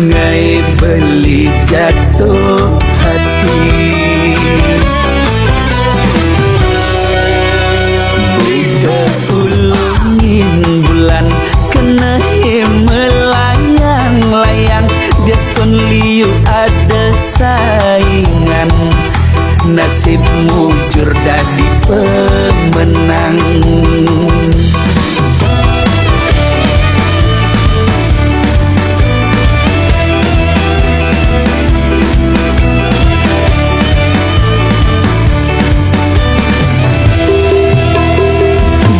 ngai beli jatuh hati. Buka ulungin bulan kena melayang-layang, Gaston Liu ada saingan, nasib mujur dadi pemenang.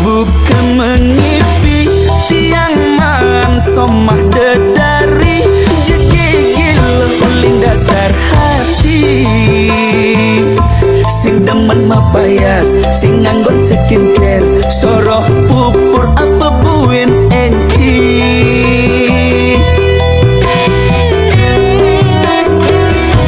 Bukan mengipi tiang man somah dedari, jegegil uling dasar hati. Sing demen mapayas, sing nganggot skincare, soroh pupur apa buin enti.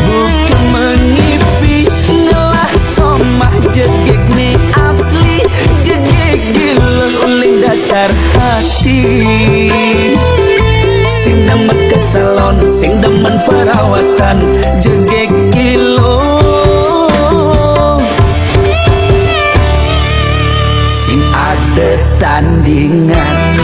Bukan mengipi ngelah somah jegeg ni asli, jegegil uling dasar hati. Sing demen ke salon, sing demen perawatan, jegegil ada tandingan.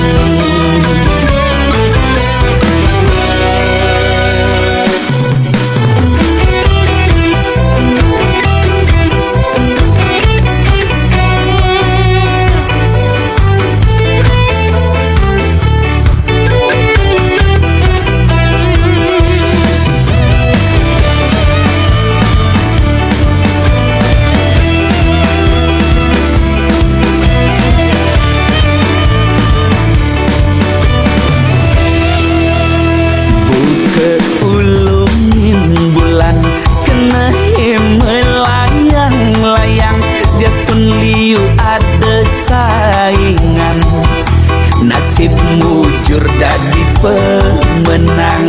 Ulungin bulan kena melayang-layang, Gaston Liu ada saingan, nasib mujur dadi pemenang.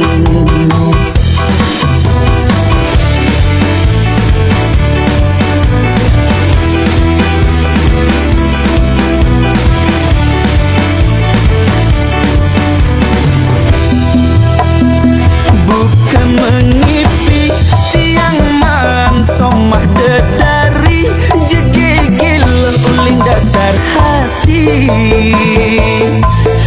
Bukan mengipi tiang man somah dedari, jegegil uling dasar hati.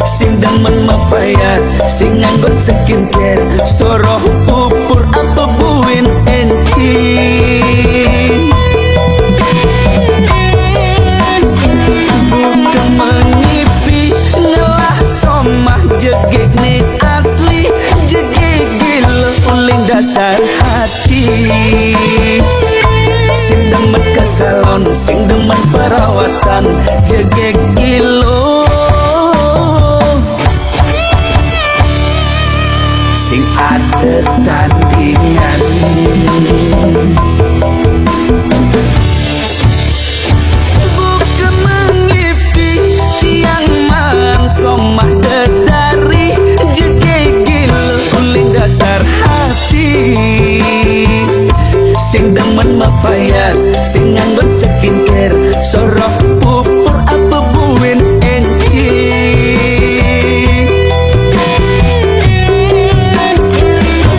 Sing demen mapayas, sing nganggot skincare, soroh pupur apa buin enti. Bukan mengipi ngelah somah jegeg ni asli, jegegil uling dasar hati. Sing demen ke salon, sing demen perawatan, jegegil sing ada tandingan. Bukan mengipi tiang man somah dedari, jegegil uling dasar hati. Sing demen mapayas, sing nganggot skincare, soroh pupur apa buin enti.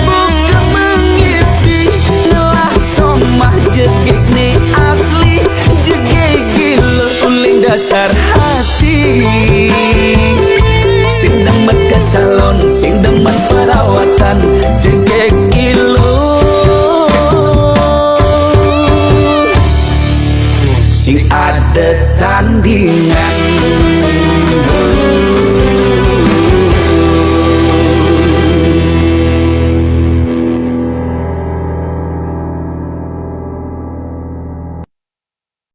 Bukan mengipi ngelah somah jegeg ni asli, jegegil uling dasar hati. Sing demen ke salon, sing demen perawatan, jegeg